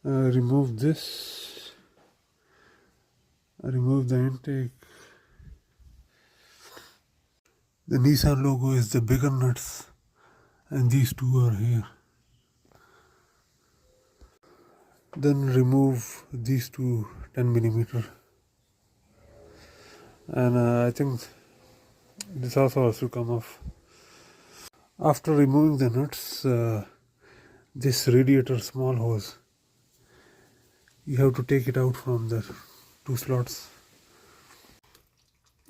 Remove this, remove the intake. The Nissan logo is the bigger nuts and these two are here. Then remove these two 10mm, and I think this also has to come off. After removing the nuts, this radiator small hose, you have to take it out from the two slots.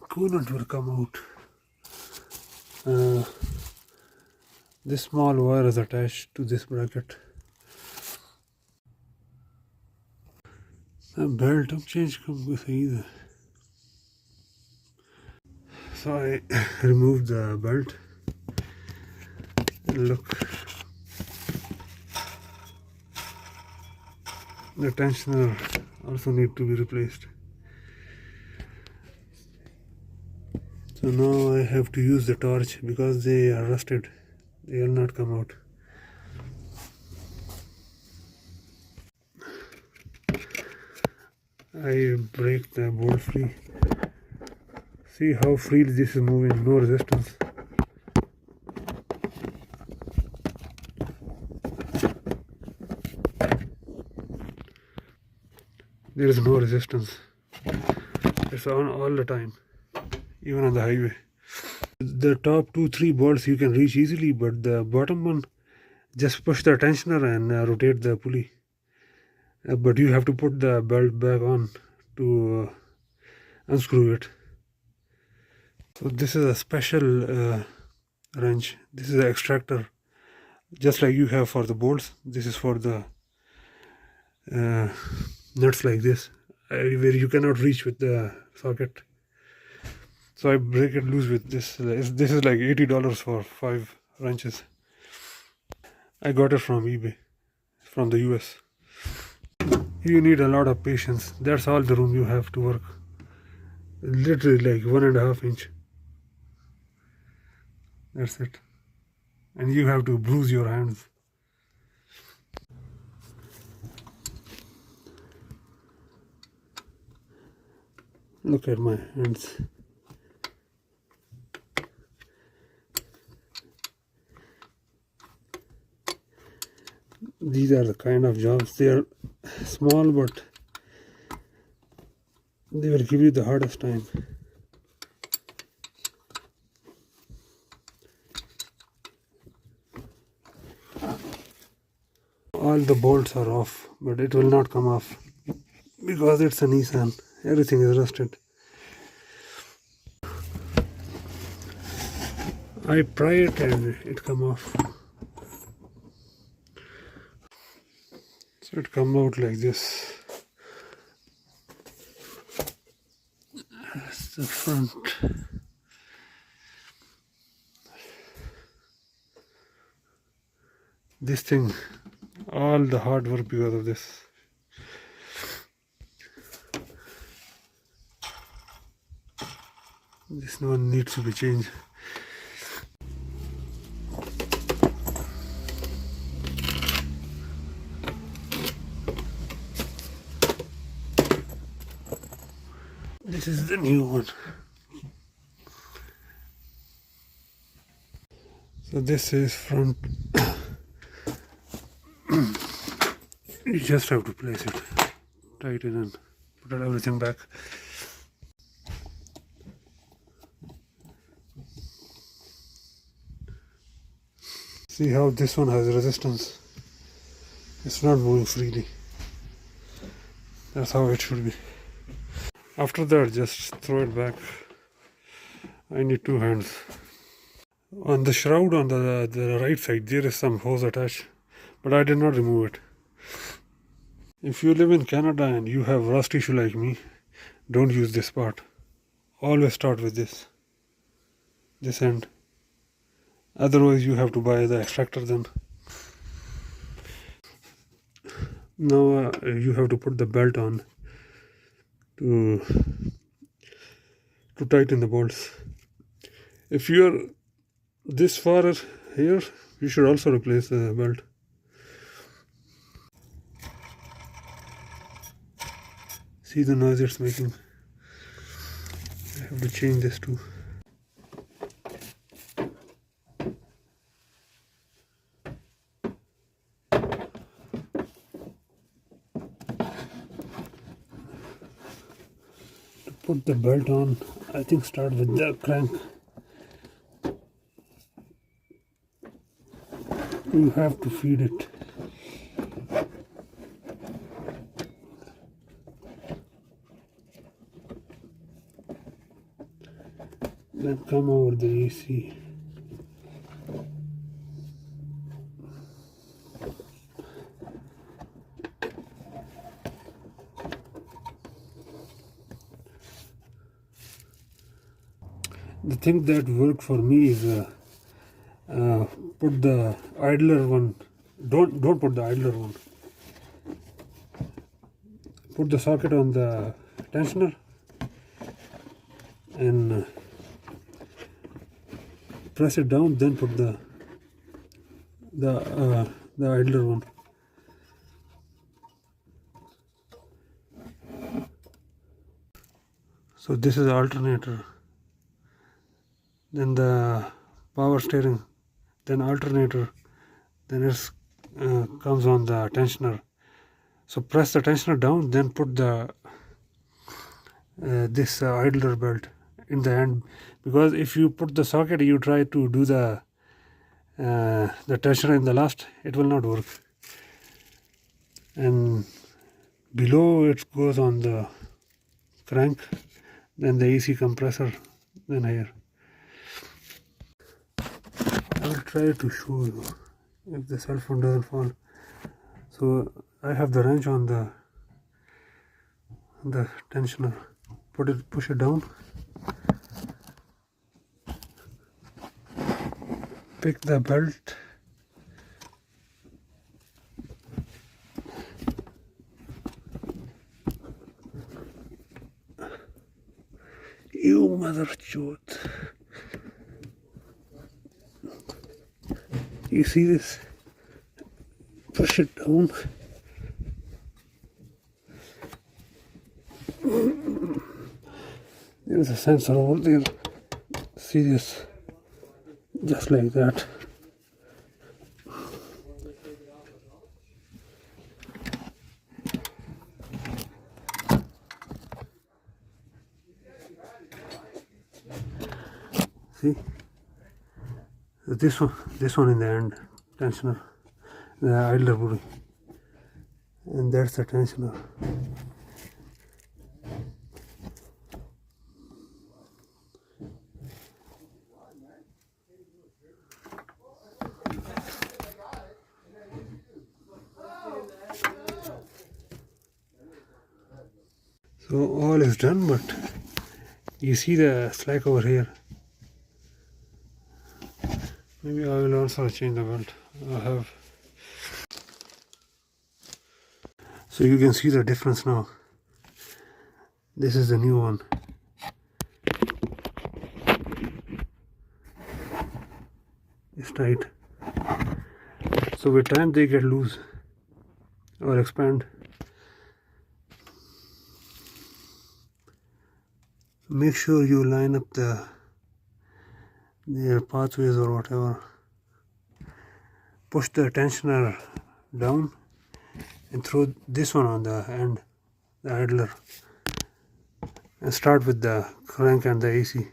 Coolant will come out. This small wire is attached to this bracket. Belt अब change कब सही है. So I removed the belt. Look, the tensioner also need to be replaced. So now I have to use the torch because they are rusted. They will not come out. I break the bolt free. See how freely this is moving, no resistance. There is no resistance. It's on all the time, even on the highway. The top 2-3 bolts you can reach easily, but the bottom one, just push the tensioner and rotate the pulley. But you have to put the belt back on to unscrew it. So this is a special wrench. This is an extractor, just like you have for the bolts. This is for the nuts like this, where you cannot reach with the socket. So I break it loose with this. This is like $80 for 5 wrenches. I got it from eBay, from the US. You need a lot of patience. That's all the room you have to work. Literally like 1.5 inch. That's it. And you have to bruise your hands. Look at my hands. These are the kind of jobs. They are small, but they will give you the hardest time. All the bolts are off, but it will not come off because it's a Nissan. Everything is rusted. I pry it and it come off. So it come out like this. That's the front. This thing, all the hard work because of this. This one needs to be changed. This is the new one. So this is front. You just have to place it, tighten and put everything back. See how this one has resistance. It's not moving freely. That's how it should be. After that, just throw it back. I need 2 hands. On the shroud on the right side, there is some hose attached, but I did not remove it. If you live in Canada and you have rust issue like me, don't use this part. Always start with this end. Otherwise you have to buy the extractor then. Now you have to put the belt on to tighten the bolts. If you are this far here, you should also replace the belt. See the noise it's making. I have to change this too. To put the belt on, I think start with the crank. You have to feed it. Then come over the AC. The thing that worked for me is put the idler one. Don't put the idler one. Put the socket on the tensioner and press it down. Then put the idler one. So this is the alternator. Then the power steering, then alternator, then it comes on the tensioner. So press the tensioner down, then put the this idler belt in the end, because if you put the socket, you try to do the tensioner in the last, it will not work. And below it goes on the crank, then the AC compressor, then here. I will try to show you if the cell phone doesn't fall. So I have the wrench on the tensioner. Push it down. Pick the belt. You mother chode. You see this? Push it down. There's a sensor over there. See this? Just like that. See? This one in the end, tensioner, the idler body, and that's the tensioner. So all is done, but you see the slack over here. Maybe I will also change the belt. I have. So you can see the difference now. This is the new one. It's tight. So with time they get loose or expand. Make sure you line up their pathways or whatever. Push the tensioner down and throw this one on the end, the idler, and start with the crank and the AC.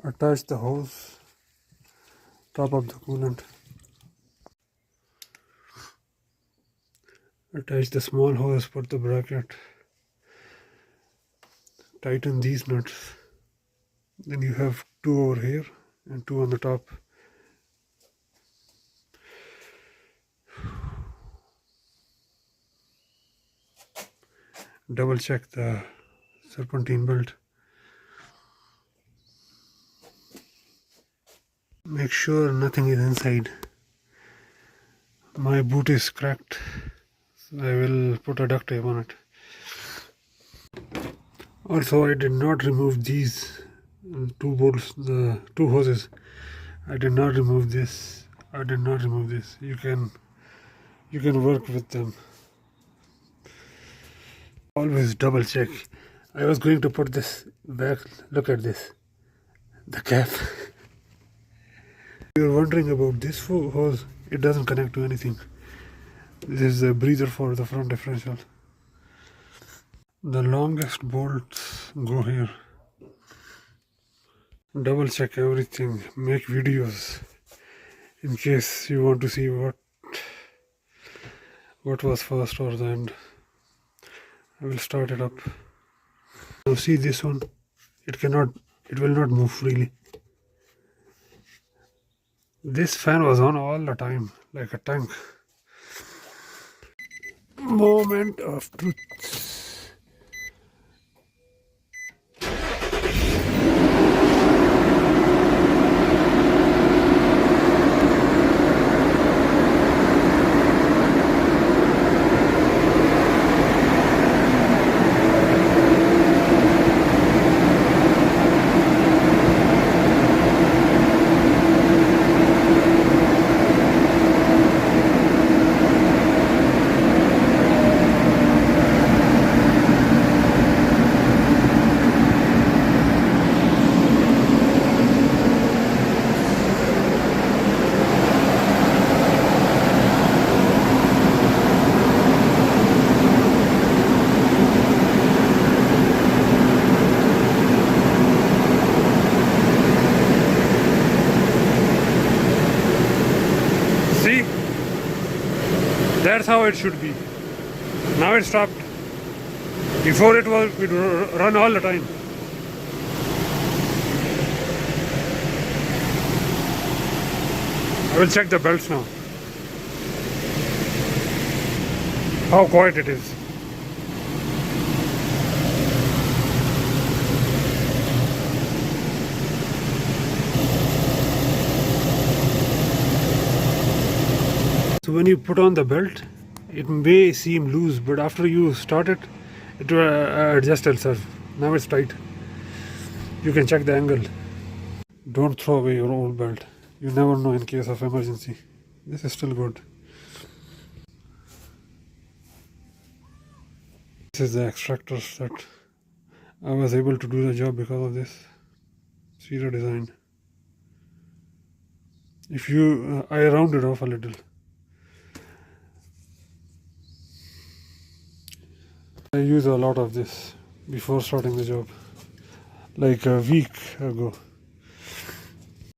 Attach the hose, top of the coolant. Attach the small hose, put the bracket, tighten these nuts. Then you have two over here and two on the top. Double check the serpentine belt. Make sure nothing is inside. My boot is cracked. I will put a duct tape on it. Also, I did not remove these two bolts, the two hoses. I did not remove this. I did not remove this. You can work with them. Always double check. I was going to put this back. Look at this. The cap. You're wondering about this hose. It doesn't connect to anything. This is a breather for the front differential. The longest bolts go here. Double check everything. Make videos in case you want to see what was first or the end. I will start it up. Now see this one. It will not move freely. This fan was on all the time, like a tank. Moment of truth. See? That's how it should be. Now it stopped. Before it would run all the time. I will check the belts now. How quiet it is. So when you put on the belt, it may seem loose, but after you start it, it will adjust itself. Now it's tight. You can check the angle. Don't throw away your old belt. You never know in case of emergency. This is still good. This is the extractor set. I was able to do the job because of this. See the design. If you, I rounded off a little. I use a lot of this before starting the job, like a week ago.